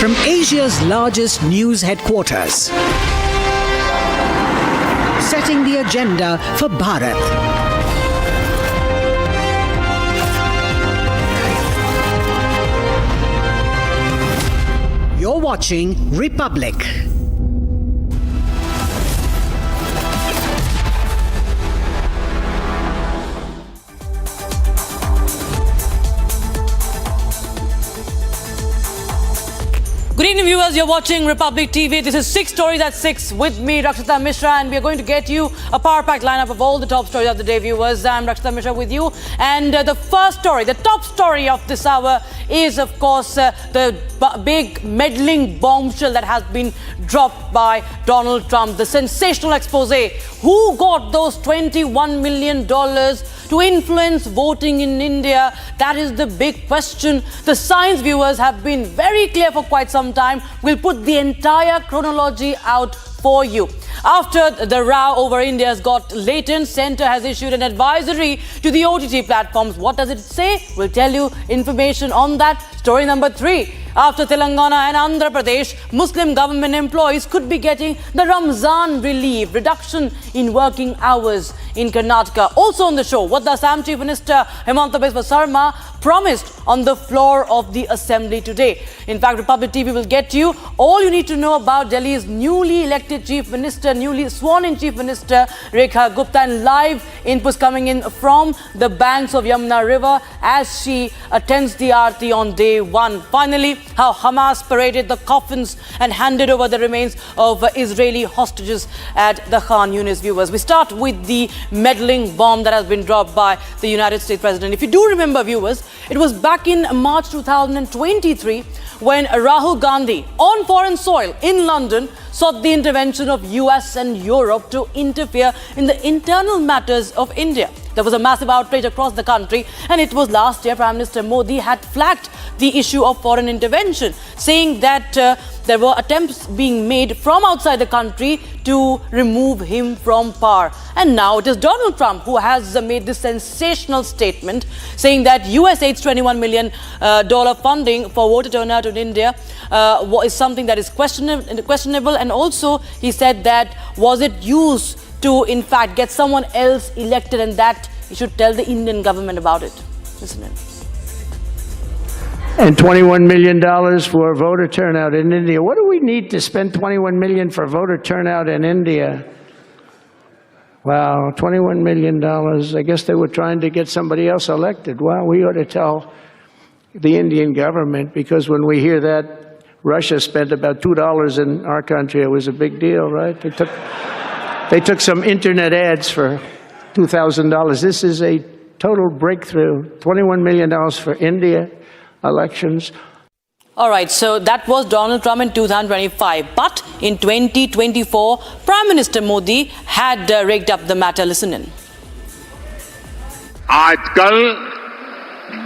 from Asia's largest news headquarters. Setting the agenda for Bharat. You're watching Republic. Good evening, viewers. You're watching Republic TV. This is 6 Stories at 6 with me, Rakshita Mishra, and we're going to get you a power-packed lineup of all the top stories of the day, viewers. I'm Rakshita Mishra with you. And the first story, the top story of this hour is, of course, the big meddling bombshell that has been dropped by Donald Trump, the sensational expose. Who got those $21 million to influence voting in India? That is the big question. The science, viewers, have been very clear for quite some time. We'll put the entire chronology out for you. After the row over India has got latent, Centre has issued an advisory to the OTT platforms. What does it say? We'll tell you information on that. Story number 3. After Telangana and Andhra Pradesh, Muslim government employees could be getting the Ramzan relief, reduction in working hours in Karnataka. Also on the show, what the Assam Chief Minister Himanta Vows promised on the floor of the Assembly today. In fact, Republic TV will get you all you need to know about Delhi's newly elected Chief Minister, newly sworn-in Chief Minister Rekha Gupta, and live inputs coming in from the banks of Yamuna River as she attends the Aarti on day 1. Finally, how Hamas paraded the coffins and handed over the remains of Israeli hostages at the Khan Yunis, viewers. We start with the meddling bomb that has been dropped by the United States President. If you do remember, viewers, it was back in March 2023 when Rahul Gandhi, on foreign soil in London, sought the intervention of US and Europe to interfere in the internal matters of India. There was a massive outrage across the country, and it was last year Prime Minister Modi had flagged the issue of foreign intervention, saying that there were attempts being made from outside the country to remove him from power. And now it is Donald Trump who has made this sensational statement, saying that USAID'S $21 million funding for voter turnout in India is something that is questionable. And also he said that was it used to, in fact, get someone else elected, and that you should tell the Indian government about it. Listen in. And $21 million for voter turnout in India. What do we need to spend $21 million for voter turnout in India? Wow, $21 million. I guess they were trying to get somebody else elected. Wow, we ought to tell the Indian government, because when we hear that Russia spent about $2 in our country, it was a big deal, right? They took some internet ads for $2,000. This is a total breakthrough. $21 million for India elections. All right, so that was Donald Trump in 2025. But in 2024, Prime Minister Modi had rigged up the matter. Listen in. आजकल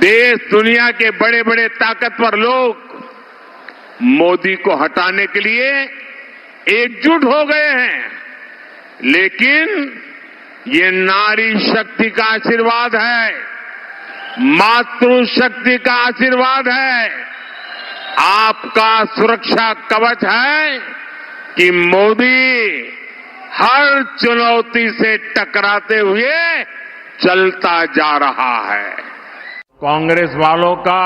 देश दुनिया के बड़े बड़े ताकतवर लोग मोदी को हटाने के लिए एकजुट हो गए हैं, लेकिन ये नारी शक्ति का आशीर्वाद है, मातृशक्ति का आशीर्वाद है, आपका सुरक्षा कवच है कि मोदी हर चुनौती से टकराते हुए चलता जा रहा है। कांग्रेस वालों का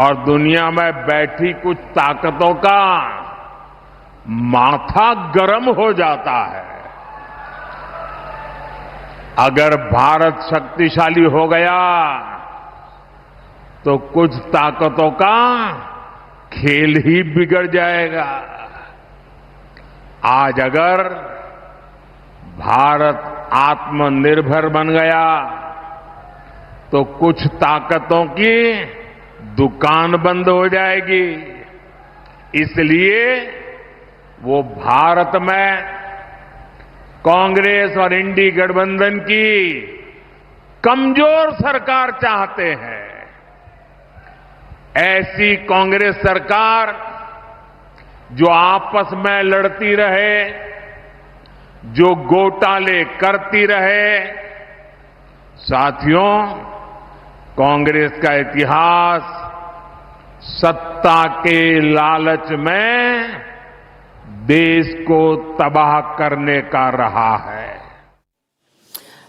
और दुनिया में बैठी कुछ ताकतों का माथा गर्म हो जाता है। अगर भारत शक्तिशाली हो गया तो कुछ ताकतों का खेल ही बिगड़ जाएगा। आज अगर भारत आत्मनिर्भर बन गया तो कुछ ताकतों की दुकान बंद हो जाएगी। इसलिए वो भारत में कांग्रेस और इंडी गठबंधन की कमजोर सरकार चाहते हैं। ऐसी कांग्रेस सरकार जो आपस में लड़ती रहे, जो घोटाले करती रहे। साथियों, कांग्रेस का इतिहास सत्ता के लालच में देश को तबाह करने का रहा है.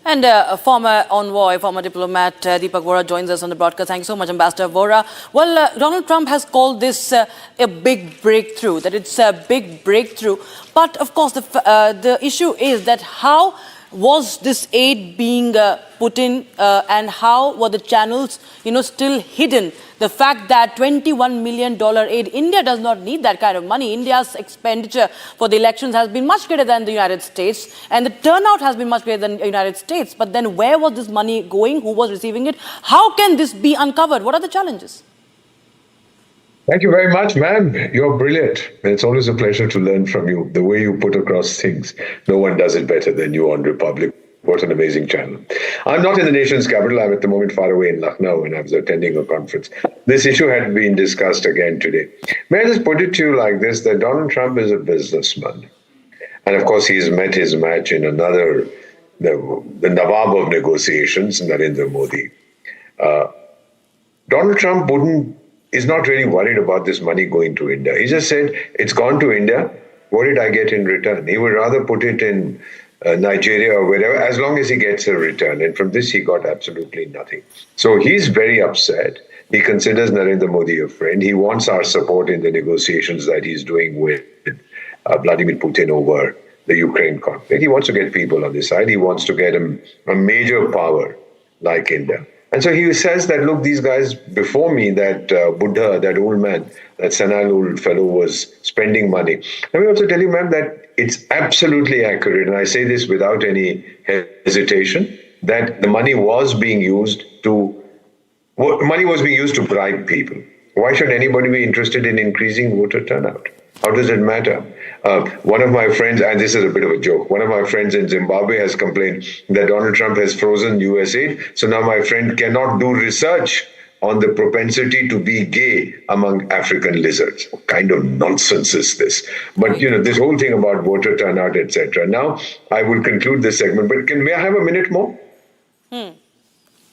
And former envoy, former diplomat Deepak Vora joins us on the broadcast. Thank you so much, Ambassador Vora. Well, Donald Trump has called this a big breakthrough, that it's a big breakthrough. But of course, the issue is that how was this aid being put in and how were the channels, still hidden? The fact that $21 million aid, India does not need that kind of money. India's expenditure for the elections has been much greater than the United States, and the turnout has been much greater than the United States. But then where was this money going? Who was receiving it? How can this be uncovered? What are the challenges? Thank you very much, ma'am. You're brilliant. It's always a pleasure to learn from you. The way you put across things, no one does it better than you on Republic. What an amazing channel. I'm not in the nation's capital. I'm at the moment far away in Lucknow and I was attending a conference. This issue had been discussed again today. May I just put it to you like this, that Donald Trump is a businessman. And of course, he's met his match in another, the Nawab of negotiations, Narendra Modi. Donald Trump is not really worried about this money going to India. He just said, it's gone to India. What did I get in return? He would rather put it in Nigeria or wherever, as long as he gets a return. And from this, he got absolutely nothing. So he's very upset. He considers Narendra Modi a friend. He wants our support in the negotiations that he's doing with Vladimir Putin over the Ukraine conflict. He wants to get people on his side. He wants to get a major power like India. And so he says that, look, these guys before me, that Buddha, that old man, that senile old fellow was spending money. Let me also tell you, ma'am, that it's absolutely accurate, and I say this without any hesitation, that the money was being used to bribe people. Why should anybody be interested in increasing voter turnout? How does it matter? One of my friends, and this is a bit of a joke, one of my friends in Zimbabwe has complained that Donald Trump has frozen USAID. So now my friend cannot do research on the propensity to be gay among African lizards. What kind of nonsense is this? But, this whole thing about voter turnout, etc. Now, I will conclude this segment, but may I have a minute more? Right.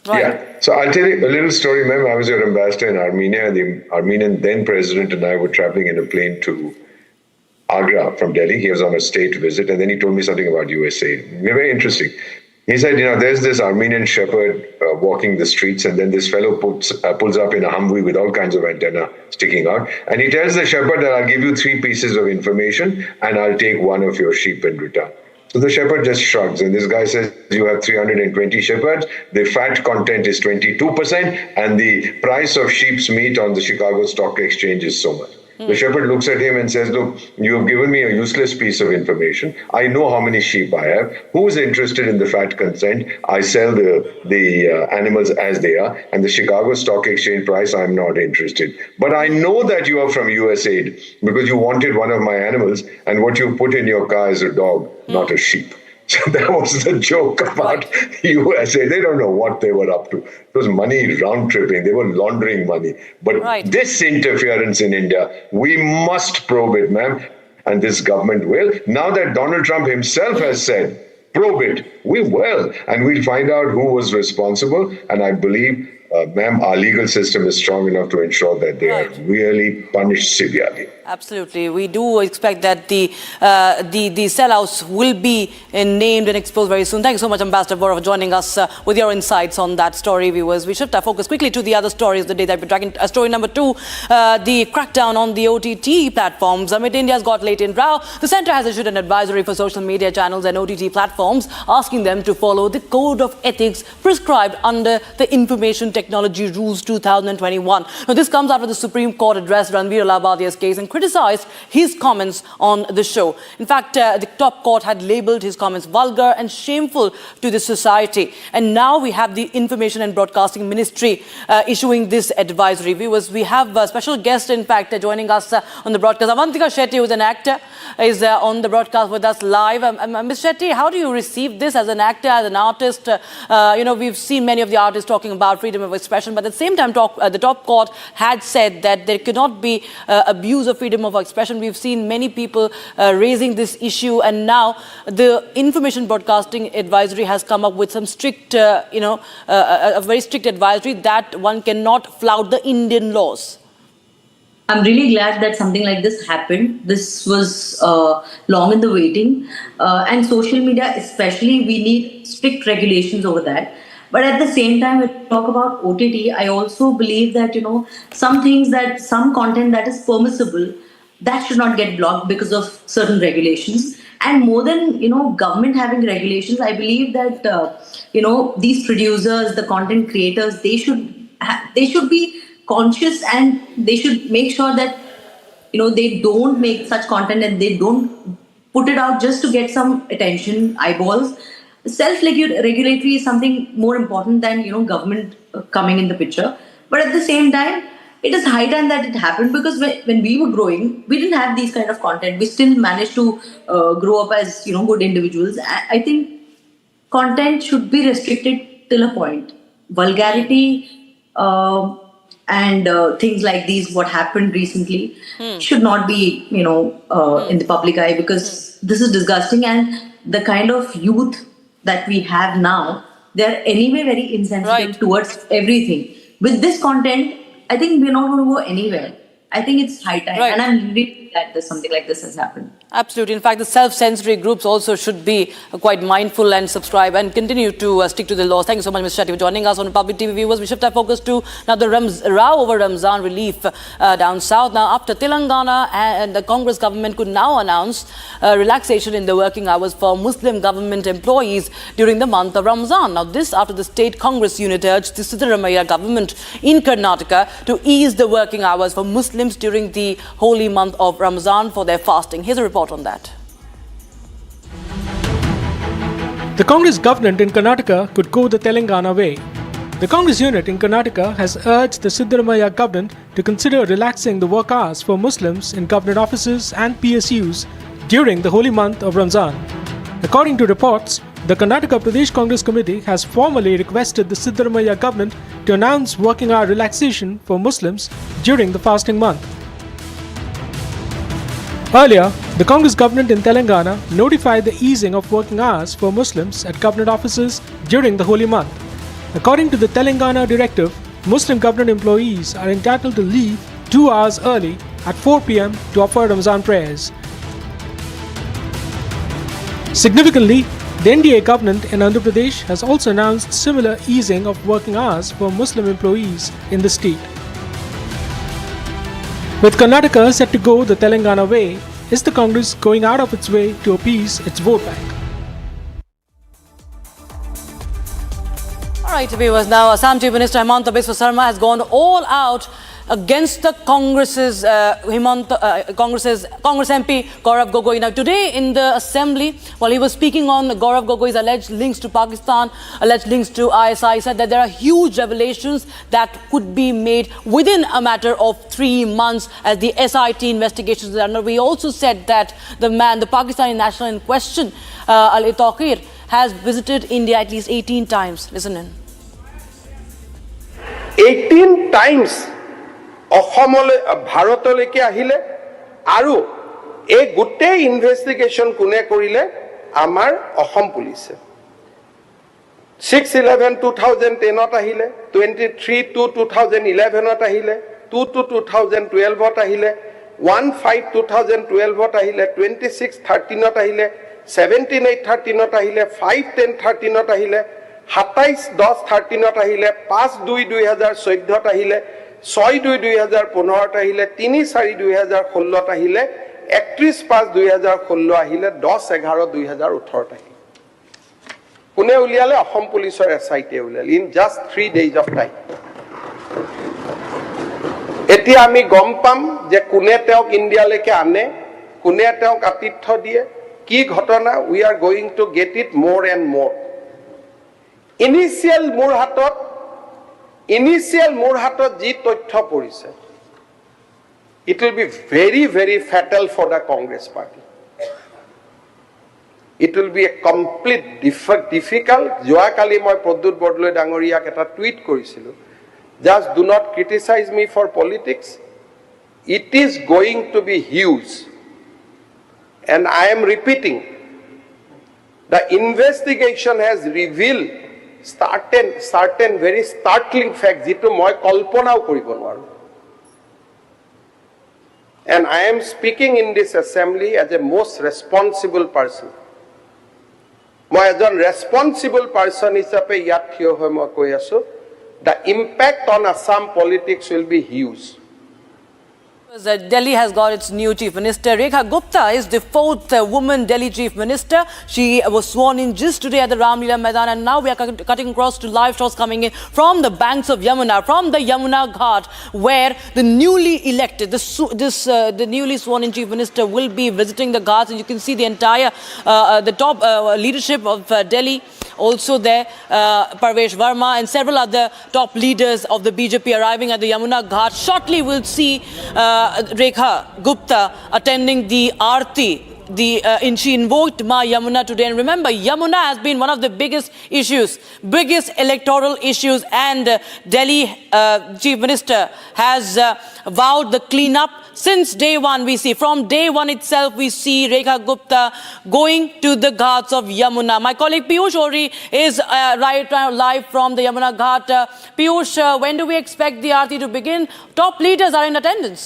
Yeah. So I'll tell you a little story, ma'am. I was your ambassador in Armenia. The Armenian then president and I were traveling in a plane to Agra from Delhi. He was on a state visit, and then he told me something about USAID. Very interesting. He said, there's this Armenian shepherd walking the streets, and then this fellow pulls up in a Humvee with all kinds of antenna sticking out. And he tells the shepherd that I'll give you 3 pieces of information and I'll take one of your sheep in return. So the shepherd just shrugs, and this guy says, you have 320 shepherds, the fat content is 22%, and the price of sheep's meat on the Chicago Stock Exchange is so much. The shepherd looks at him and says, look, you have given me a useless piece of information. I know how many sheep I have. Who's interested in the fat content? I sell the animals as they are. And the Chicago Stock Exchange price, I'm not interested. But I know that you are from USAID because you wanted one of my animals, and what you put in your car is a dog, not a sheep. So that was the joke about USA. They don't know what they were up to. It was money round-tripping. They were laundering money. But this interference in India, we must probe it, ma'am. And this government will. Now that Donald Trump himself has said, probe it, we will. And we'll find out who was responsible. And I believe, ma'am, our legal system is strong enough to ensure that they are really punished severely. Absolutely. We do expect that the sellouts will be named and exposed very soon. Thank you so much, Ambassador Vora, for joining us with your insights on that story, viewers. We shift our focus quickly to the other stories of the day that we're tracking. Story number 2, the crackdown on the OTT platforms. Amid India's got latent row, the centre has issued an advisory for social media channels and OTT platforms, asking them to follow the code of ethics prescribed under the Information Technology Rules 2021. Now, this comes after the Supreme Court addressed Ranveer Labadia's case and criticized his comments on the show. In fact, the top court had labelled his comments vulgar and shameful to the society. And now we have the Information and Broadcasting Ministry issuing this advisory. Viewers, we have a special guest, in fact, joining us on the broadcast. Avantika Shetty, who is an actor, is on the broadcast with us live. Ms. Shetty, how do you receive this as an actor, as an artist? We've seen many of the artists talking about freedom of expression, but at the same time, the top court had said that there cannot be abuse of freedom of expression. We've seen many people raising this issue, and now the Information Broadcasting Advisory has come up with some strict, a very strict advisory that one cannot flout the Indian laws. I'm really glad that something like this happened. This was long in the waiting. And social media especially, we need strict regulations over that. But at the same time, when we talk about OTT, I also believe that, some things some content that is permissible, that should not get blocked because of certain regulations. And more than, government having regulations, I believe that, these producers, the content creators, they should be conscious, and they should make sure that, they don't make such content and they don't put it out just to get some attention, eyeballs. Self-regulatory is something more important than, government coming in the picture. But at the same time, it is high time that it happened, because when we were growing, we didn't have these kind of content. We still managed to grow up as, good individuals. I think content should be restricted till a point. Vulgarity and things like these, what happened recently, should not be, in the public eye, because this is disgusting. And the kind of youth that we have now, they're anyway very insensitive towards everything. With this content, I think we're not going to go anywhere. I think it's high time. And I'm really glad that something like this has happened. Absolutely. In fact, the self-censory groups also should be quite mindful and subscribe and continue to stick to the laws. Thank you so much, Mr. Shetty, for joining us on Republic TV viewers. We shift our focus to now the row over Ramzan relief down south. Now, after Telangana and the Congress government could now announce relaxation in the working hours for Muslim government employees during the month of Ramzan. Now, this after the state Congress unit urged the Siddaramaiah government in Karnataka to ease the working hours for Muslims during the holy month of Ramazan for their fasting. Here's a report on that. The Congress government in Karnataka could go the Telangana way. The Congress unit in Karnataka has urged the Siddaramaiah government to consider relaxing the work hours for Muslims in government offices and PSUs during the holy month of Ramzan. According to reports, the Karnataka Pradesh Congress Committee has formally requested the Siddaramaiah government to announce working hour relaxation for Muslims during the fasting month. Earlier, the Congress government in Telangana notified the easing of working hours for Muslims at government offices during the holy month. According to the Telangana directive, Muslim government employees are entitled to leave 2 hours early at 4 p.m. to offer Ramazan prayers. Significantly, the NDA government in Andhra Pradesh has also announced similar easing of working hours for Muslim employees in the state. With Karnataka set to go the Telangana way, is the Congress going out of its way to appease its vote bank? All right, viewers, now Assam Chief Minister Himanta Vows has gone all out against the Congress MP Gaurav Gogoi. Now, today in the Assembly, while he was speaking on Gaurav Gogoi's alleged links to Pakistan, alleged links to ISI, he said that there are huge revelations that could be made within a matter of 3 months as the SIT investigations are under. We also said that the Pakistani national in question, Ali Taqir, has visited India at least 18 times. Listen in. 18 times অসমলৈ ভাৰতলৈকে আহিলে আৰু এই গোটেই investigation কোনে কৰিলে আমাৰ অসম পুলিচে 6/11/2010 আহিলে 23/2/2011 আহিলে 2/2012 আহিলে 1/5/2012 আহিলে 26/13 আহিলে 17/8/13 আহিলে 5/10/13 আহিলে 27/10/13 আহিলে 5/2/2014 আহিলে 6/2/2015 আহিলে 3/4/2016 আহিলে 31/5/2016 আহিলে 10/11/2018 আহিলে কোনে উলিয়ালে অসম পুলিচৰ এসআইটি উলিয়ালে in just 3 days of time এতিয়া আমি গম পাম যে কোনে তেওঁক ইণ্ডিয়ালৈকে আনে কোনে তেওঁক আতিথ্য দিয়ে কি ঘটনা we are going to get it মোৰ এণ্ড মোৰ ইনিশিয়াল মোৰ হাতত যি তথ্য পৰিছে it will be very very fatal for the Congress party it will be a complete difficult যোৱাকালি মই প্ৰদ্যুৎ বৰদলৈ ডাঙৰীয়াক এটা টুইট কৰিছিলো just do not criticize me for politics it is going to be huge and I am repeating the investigation has revealed certain very startling facts যেটো মই কল্পনাও কৰিব নোৱাৰো And I am speaking in this assembly as a most responsible person. মই এজন responsible person হিচাপে ইয়াত থিয় হৈ মই কৈ আছো, the impact on Assam politics will be huge. Delhi has got its new Chief Minister. Rekha Gupta is the fourth woman Delhi Chief Minister. She was sworn in just today at the Ramlila Maidan, and now we are cutting across to live shots coming in from the banks of Yamuna, from the Yamuna Ghat, where the newly elected, the newly sworn in Chief Minister will be visiting the Ghats, and you can see the entire, the top leadership of Delhi also there, Parvesh Verma and several other top leaders of the BJP arriving at the Yamuna Ghat. Shortly we'll see Rekha Gupta attending the Aarti. She invoked Ma Yamuna today. And remember, Yamuna has been one of the biggest issues, biggest electoral issues, and Delhi Chief Minister has vowed the cleanup. Since day one, we see, from day one itself, we see Rekha Gupta going to the Ghats of Yamuna. My colleague Piyush Ori is right now live from the Yamuna Ghat. Piyush, when do we expect the Aarti to begin? Top leaders are in attendance.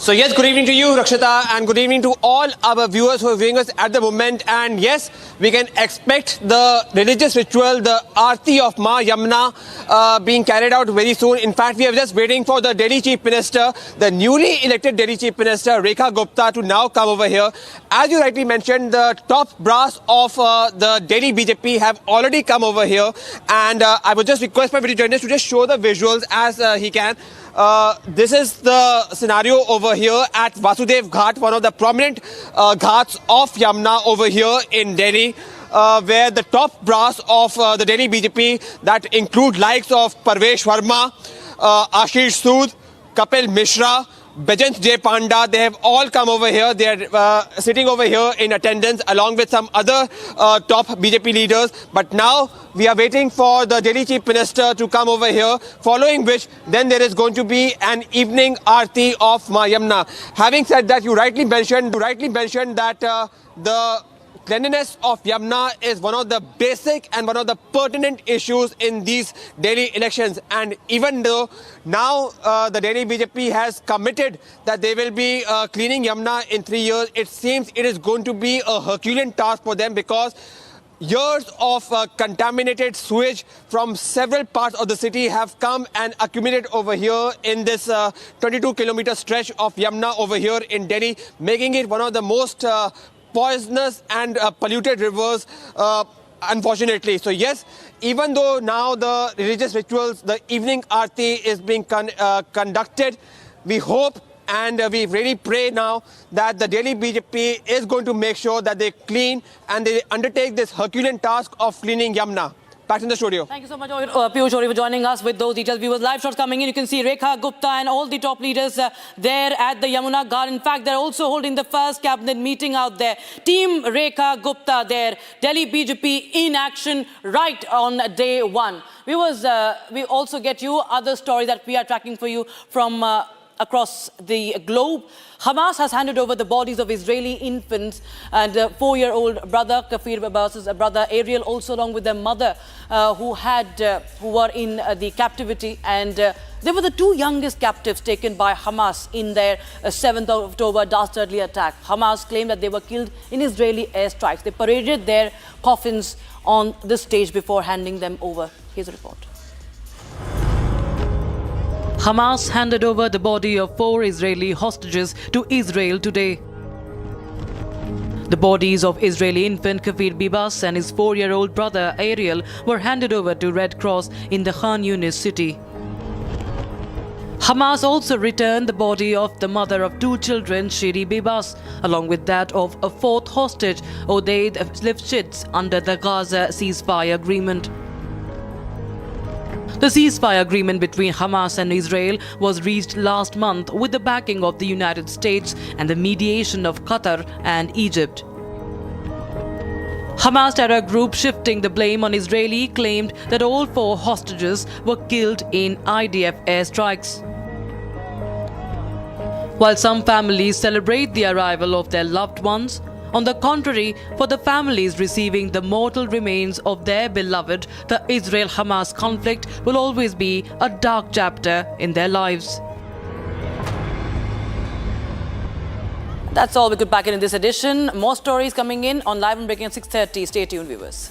So yes, good evening to you, Rakshita, and good evening to all our viewers who are viewing us at the moment. And yes, we can expect the religious ritual, the Aarti of Ma Yamuna, being carried out very soon. In fact, we are just waiting for the Delhi Chief Minister, the newly elected Delhi Chief Minister, Rekha Gupta, to now come over here. As you rightly mentioned, the top brass of the Delhi BJP have already come over here. And I would just request my video journalist to just show the visuals as he can. This is the scenario over here at Vasudev Ghat, one of the prominent ghats of Yamuna over here in Delhi, where the top brass of the Delhi BJP, that include likes of Parvesh Verma, Ashish Sood, Kapil Mishra, Bajant J. Panda, they have all come over here. They are sitting over here in attendance along with some other top BJP leaders. But now we are waiting for the Delhi Chief Minister to come over here, following which then there is going to be an evening Aarti of Ma Yamuna. Having said that, you rightly mentioned that the cleanliness of Yamuna is one of the basic and one of the pertinent issues in these Delhi elections. And even though now the Delhi BJP has committed that they will be cleaning Yamuna in 3 years, it seems it is going to be a Herculean task for them, because years of contaminated sewage from several parts of the city have come and accumulated over here in this 22-kilometer stretch of Yamuna over here in Delhi, making it one of the most poisonous and polluted rivers, unfortunately. So yes, even though now the religious rituals, the evening Aarti is being conducted, we hope and we really pray now that the Delhi BJP is going to make sure that they clean and they undertake this Herculean task of cleaning Yamuna. Back in the studio. Thank you so much, Piyush Ori, for joining us with those details. Viewers, live shots coming in. You can see Rekha Gupta and all the top leaders there at the Yamuna Ghat. In fact, they're also holding the first cabinet meeting out there. Team Rekha Gupta there. Delhi BJP in action right on day one. Viewers, we also get you other stories that we are tracking for you from across the globe. Hamas has handed over the bodies of Israeli infants and 4-year-old brother, Kafir Abbas's brother Ariel, also along with their mother, who were in the captivity. And they were the two youngest captives taken by Hamas in their 7th of October dastardly attack. Hamas claimed that they were killed in Israeli airstrikes. They paraded their coffins on the stage before handing them over. Here's a report. Hamas handed over the body of 4 Israeli hostages to Israel today. The bodies of Israeli infant Kafir Bibas and his 4-year-old brother Ariel were handed over to Red Cross in the Khan Yunis city. Hamas also returned the body of the mother of 2 children, Shiri Bibas, along with that of a 4th hostage, Odeid Lifshitz, under the Gaza ceasefire agreement. The ceasefire agreement between Hamas and Israel was reached last month with the backing of the United States and the mediation of Qatar and Egypt. Hamas terror group, shifting the blame on Israeli, claimed that all 4 hostages were killed in IDF airstrikes. While some families celebrate the arrival of their loved ones, On the contrary, for the families receiving the mortal remains of their beloved, the Israel-Hamas conflict will always be a dark chapter in their lives. That's all we could pack in this edition. More stories coming in on Live and Breaking at 6:30. Stay tuned, viewers.